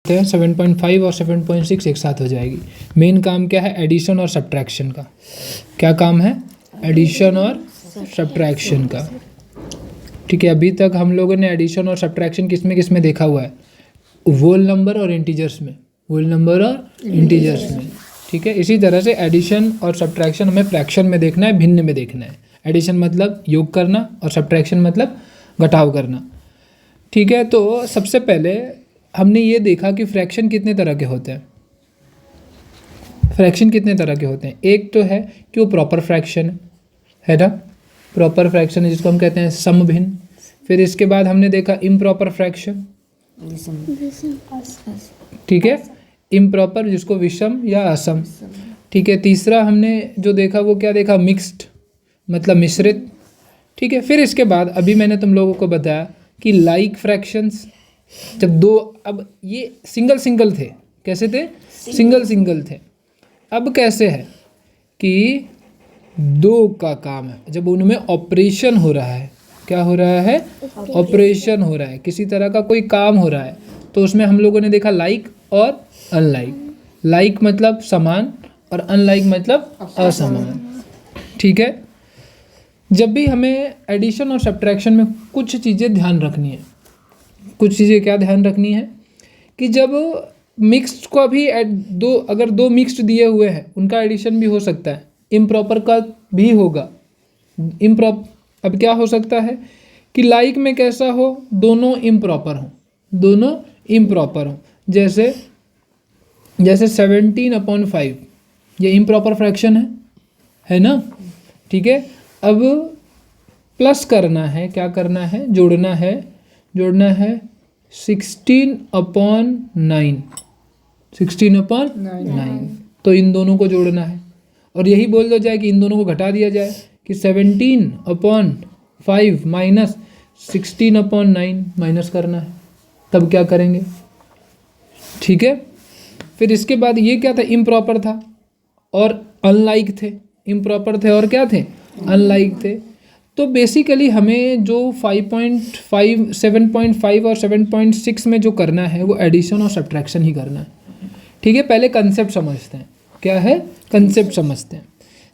हैं 7.5 और 7.6 एक साथ हो जाएगी। मेन काम क्या है? एडिशन और सब्ट्रैक्शन का। क्या काम है? एडिशन और सब्ट्रैक्शन का। ठीक है, अभी तक हम लोगों ने एडिशन और सब्ट्रैक्शन किस में देखा हुआ है? होल नंबर और इंटीजर्स में। होल नंबर और इंटीजर्स में। ठीक है, इसी तरह से एडिशन और सब्ट्रैक्शन हमें फ्रैक्शन में देखना है, भिन्न में देखना है। एडिशन मतलब योग करना और सब्ट्रैक्शन मतलब घटाव करना। ठीक है, तो सबसे पहले हमने ये देखा कि फ्रैक्शन कितने तरह के होते हैं। फ्रैक्शन कितने तरह के होते हैं? एक तो है कि वो प्रॉपर फ्रैक्शन है ना, प्रॉपर फ्रैक्शन है जिसको हम कहते हैं समभिन्न। फिर इसके बाद हमने देखा इम्प्रॉपर फ्रैक्शन, ठीक है, इम्प्रॉपर जिसको विषम या असम। ठीक है, तीसरा हमने जो देखा वो क्या देखा? मिक्स्ड मतलब मिश्रित। ठीक है, फिर इसके बाद अभी मैंने तुम लोगों को बताया कि लाइक फ्रैक्शंस, जब दो, अब ये सिंगल थे, कैसे थे? सिंगल थे। अब कैसे है कि दो का काम है, जब उनमें ऑपरेशन हो रहा है। क्या हो रहा है? ऑपरेशन हो रहा है, किसी तरह का कोई काम हो रहा है, तो उसमें हम लोगों ने देखा लाइक और अनलाइक। लाइक मतलब समान और अनलाइक मतलब असमान। ठीक है, जब भी हमें एडिशन और सब्ट्रैक्शन में कुछ चीज़ें ध्यान रखनी है। कुछ चीज़ें क्या ध्यान रखनी है कि जब मिक्स्ड का भी अगर दो मिक्स्ड दिए हुए हैं उनका एडिशन भी हो सकता है, इम्प्रॉपर का भी होगा। अब क्या हो सकता है कि लाइक में कैसा हो? दोनों इम्प्रॉपर हों, दोनों इम्प्रॉपर हों। जैसे 17/5 ये इम्प्रॉपर फ्रैक्शन है ना। ठीक है, अब प्लस करना है, क्या करना है? जोड़ना है 16/9। 16/9, तो इन दोनों को जोड़ना है। और यही बोल दो जाए कि इन दोनों को घटा दिया जाए कि 17/5 माइनस 16/9 माइनस करना है, तब क्या करेंगे? ठीक है, फिर इसके बाद ये क्या था? इम्प्रॉपर था और अनलाइक थे। इम्प्रॉपर थे और क्या थे? अनलाइक थे। तो बेसिकली हमें जो 5.5, 7.5 और 7.6 में जो करना है वो एडिशन और सब्ट्रैक्शन ही करना है। ठीक है, पहले कंसेप्ट समझते हैं। क्या है? कंसेप्ट समझते हैं।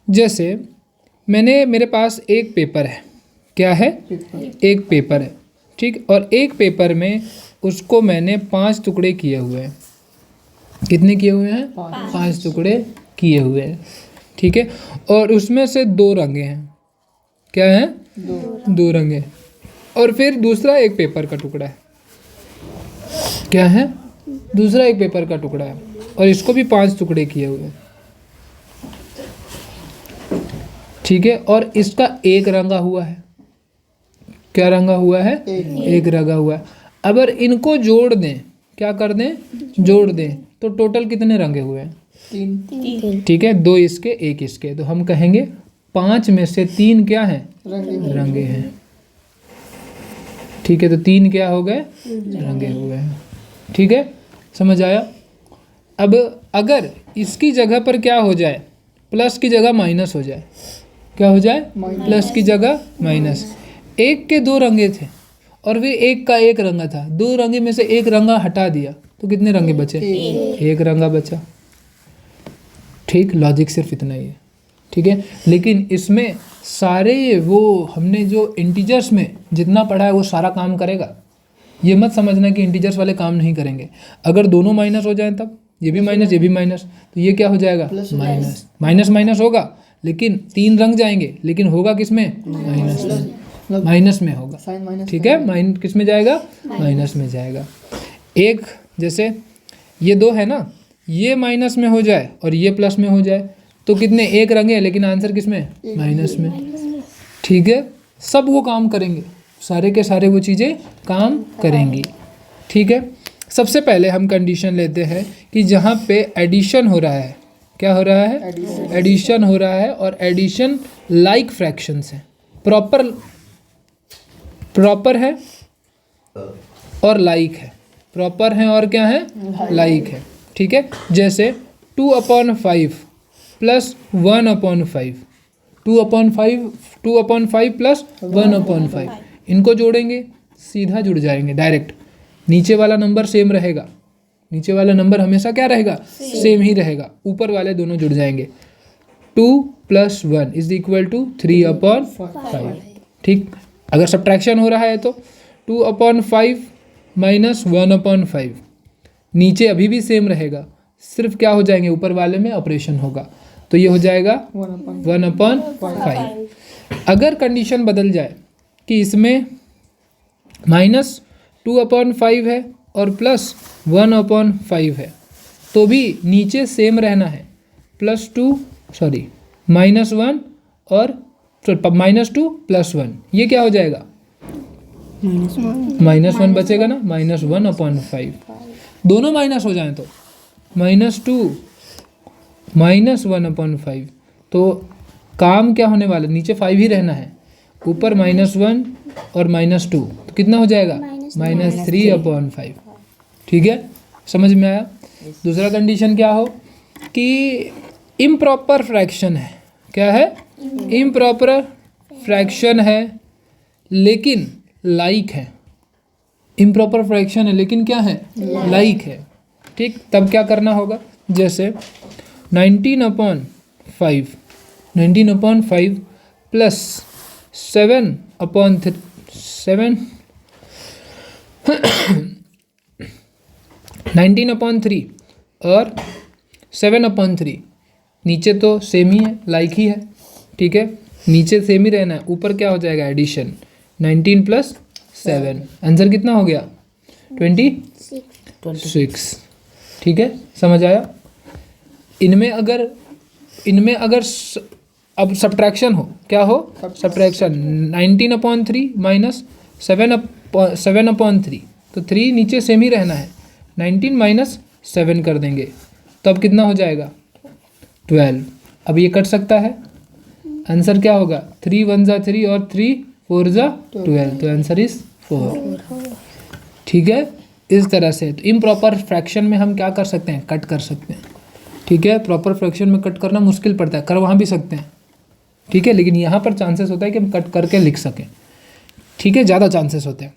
जैसे मेरे पास एक पेपर है। क्या है? एक पेपर है। ठीक, और एक पेपर में उसको मैंने 5 टुकड़े किए हुए हैं। कितने किए हुए हैं? 5 टुकड़े किए हुए हैं। ठीक है, और उसमें से 2 रंगे हैं। क्या है? 2 रंगे। और फिर दूसरा एक पेपर का टुकड़ा है। क्या है? दूसरा एक पेपर का टुकड़ा है और इसको भी 5 टुकड़े किए हुए हैं। ठीक है, और इसका एक रंगा हुआ है। क्या रंगा हुआ है? एक रंगा हुआ है। अगर इनको जोड़ दें, क्या कर दें? जोड़ दें, तो टोटल कितने रंगे हुए हैं? 3। ठीक है, 2 इसके 1 इसके, तो हम कहेंगे 5 में से 3 क्या हैं? रंगे हैं। ठीक है, तो 3 क्या हो गए? रंगे हुए हैं। ठीक है, समझ आया? अब अगर इसकी जगह पर क्या हो जाए? प्लस की जगह माइनस हो जाए। क्या हो जाए? प्लस की जगह माइनस। एक के 2 रंगे थे और वे एक का एक रंगा था। 2 रंगे में से एक रंगा हटा दिया तो कितने रंगे बचे? एक रंगा बचा। ठीक, लॉजिक सिर्फ इतना ही है। ठीक है, लेकिन इसमें सारे वो हमने जो इंटीजर्स में जितना पढ़ा है वो सारा काम करेगा। ये मत समझना कि इंटीजर्स वाले काम नहीं करेंगे। अगर दोनों माइनस हो जाएं, तब ये भी माइनस ये भी माइनस, तो ये क्या हो जाएगा? माइनस। माइनस माइनस होगा लेकिन 3 रंग जाएंगे, लेकिन होगा किस में? माइनस में। माइनस में होगा। ठीक है, माइनस किस में जाएगा? माइनस में जाएगा। एक, जैसे ये 2 है ना, ये माइनस में हो जाए और ये प्लस में हो जाए तो कितने? एक रंगे, लेकिन आंसर किस में? माइनस में। ठीक है, सब वो काम करेंगे, सारे के सारे वो चीज़ें काम करेंगी। ठीक है, सबसे पहले हम कंडीशन लेते हैं कि जहाँ पे एडिशन हो रहा है, क्या हो रहा है? एडिशन हो रहा है, और एडिशन लाइक फ्रैक्शंस है। प्रॉपर है और लाइक है। प्रॉपर है और क्या है? लाइक है। ठीक है, जैसे 2/5 प्लस 1/5, 2/5 प्लस 1/5, इनको जोड़ेंगे, सीधा जुड़ जाएंगे डायरेक्ट। नीचे वाला नंबर सेम रहेगा, नीचे वाला नंबर हमेशा क्या रहेगा, सेम ही रहेगा, ऊपर वाले दोनों जुड़ जाएंगे। 2 + 1 इज इक्वल टू 3/5। ठीक, अगर सब्ट्रैक्शन हो रहा है तो 2/5 - 1/5, नीचे अभी भी सेम रहेगा, सिर्फ क्या हो जाएंगे, ऊपर वाले में ऑपरेशन होगा, तो ये हो जाएगा 1/5। अगर कंडीशन बदल जाए कि इसमें -2/5 है और +1/5 है, तो भी नीचे सेम रहना है, -1 और -2 + 1, ये क्या हो जाएगा, -1 बचेगा ना, -1/5, दोनों माइनस हो जाएं तो -2 -1/5, तो काम क्या होने वाला, नीचे 5 ही रहना है, ऊपर -1 और -2, तो कितना हो जाएगा, -3/5। ठीक है, समझ में आया। दूसरा कंडीशन क्या हो कि इम्प्रॉपर फ्रैक्शन है, क्या है, इम्प्रॉपर फ्रैक्शन है लेकिन लाइक है, इम्प्रॉपर फ्रैक्शन है लेकिन क्या है, लाइक है। ठीक, तब क्या करना होगा, जैसे 19/5 प्लस 19/3 और 7/3, नीचे तो सेम ही है, लाइक ही है। ठीक है, नीचे सेम ही रहना है, ऊपर क्या हो जाएगा, एडिशन, 19 + 7, आंसर कितना हो गया, 26। ठीक है, समझ आया। इनमें अगर अब सब्ट्रैक्शन हो, क्या हो, सब्ट्रैक्शन, 19/3 - 7/3, तो 3 नीचे सेम ही रहना है, 19 - 7 कर देंगे, तो अब कितना हो जाएगा, 12। अब ये कट सकता है, आंसर क्या होगा, 3 × 1 = 3 और 3 × 4 = 12, तो आंसर इज 4। ठीक है, इस तरह से। तो इम्प्रॉपर फ्रैक्शन में हम क्या कर सकते हैं, कट कर सकते हैं। ठीक है, प्रॉपर फ्रैक्शन में कट करना मुश्किल पड़ता है, कर वहाँ भी सकते हैं। ठीक है, लेकिन यहाँ पर चांसेस होता है कि हम कट करके लिख सकें। ठीक है, ज़्यादा चांसेस होते हैं।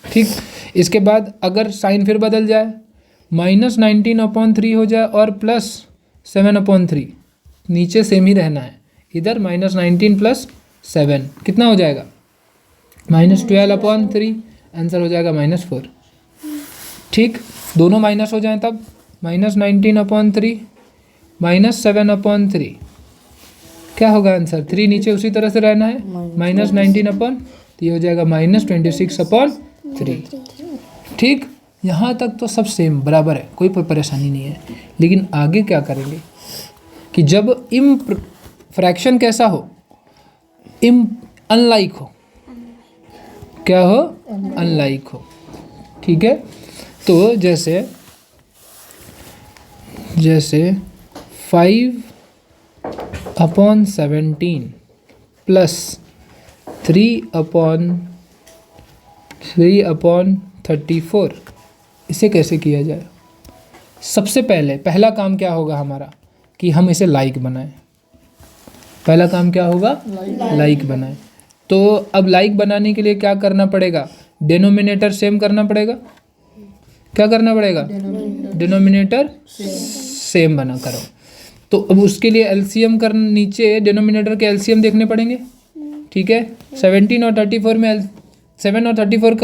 ठीक, इसके बाद अगर साइन फिर बदल जाए, -19/3 हो जाए और +7/3, नीचे सेम ही रहना है, इधर -19 + 7 कितना हो जाएगा, -12/3, आंसर हो जाएगा -4। ठीक, दोनों माइनस हो जाएं तब -19/3 -7/3 क्या होगा आंसर, 3 नीचे उसी तरह से रहना है, -19 तो ये हो जाएगा -26/3। ठीक, यहाँ तक तो सब सेम बराबर है, कोई परेशानी नहीं है। लेकिन आगे क्या करेंगे कि जब फ्रैक्शन कैसा हो, अनलाइक हो, क्या हो, अनलाइक हो। ठीक है, तो जैसे 5/17 प्लस 3/34, इसे कैसे किया जाए। सबसे पहला काम क्या होगा हमारा कि हम इसे लाइक बनाएं। पहला काम क्या होगा, लाइक बनाएं। तो अब लाइक बनाने के लिए क्या करना पड़ेगा, डिनोमिनेटर सेम करना पड़ेगा। क्या करना पड़ेगा, डिनोमिनेटर सेम बना करो। तो अब उसके लिए एलसीएम कर, नीचे डिनोमिनेटर के एलसीएम देखने पड़ेंगे। ठीक है, 17 और 34 में 17 और 34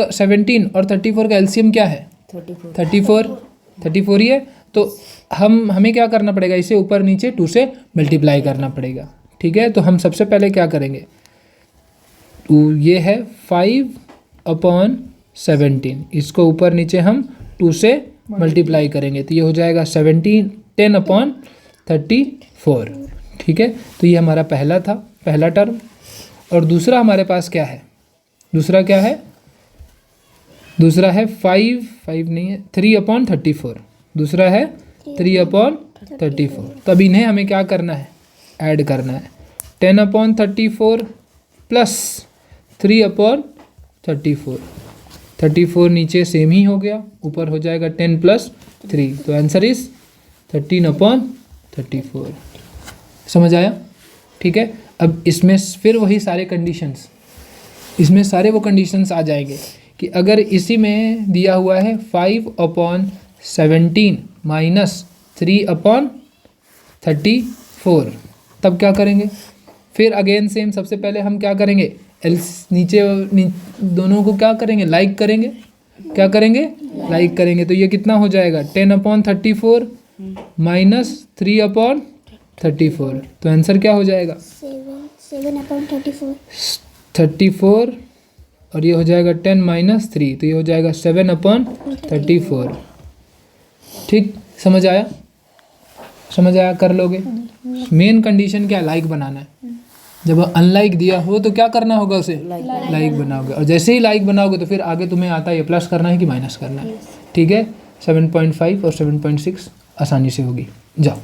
का एलसीएम क्या है, 34 ही है। तो हमें क्या करना पड़ेगा, इसे ऊपर नीचे 2 से मल्टीप्लाई करना पड़ेगा। ठीक है, तो हम सबसे पहले क्या करेंगे, ये है 5/17, इसको ऊपर नीचे हम 2 से मल्टीप्लाई करेंगे, तो ये हो जाएगा 10/34। ठीक है, तो ये हमारा पहला टर्म। और दूसरा हमारे पास क्या है, दूसरा क्या है, दूसरा है 3/34, दूसरा है 3/34। तब इन्हें हमें क्या करना है, ऐड करना है। 10/34 प्लस 3/34, 34 नीचे सेम ही हो गया, ऊपर हो जाएगा 10 + 3, तो आंसर इज 13/34। समझ आया। ठीक है, अब इसमें फिर वही सारे कंडीशंस, वो कंडीशंस आ जाएंगे कि अगर इसी में दिया हुआ है 5/17 17 माइनस 3/34। तब क्या करेंगे? फिर अगेन सेम, सबसे पहले हम क्या करेंगे? नीचे दोनों को क्या करेंगे? लाइक करेंगे। क्या करेंगे? लाइक करेंगे। तो ये कितना हो जाएगा? 10/34 माइनस 3/34। तो आंसर क्या हो जाएगा? 7/34। 34 और ये हो जाएगा 10 माइनस 3, तो ये हो जाएगा 7/34। ठीक, समझ आया? समझ आया? कर लोगे? मेन कंडीशन क्या है? लाइक बनाना है। जब अनलाइक दिया हो तो क्या करना होगा? उसे लाइक बनाओगे, और जैसे ही लाइक बनाओगे तो फिर आगे तुम्हें आता है प्लस करना है कि माइनस करना है। ठीक है, 7.5 और 7.6 आसानी से होगी। जाओ।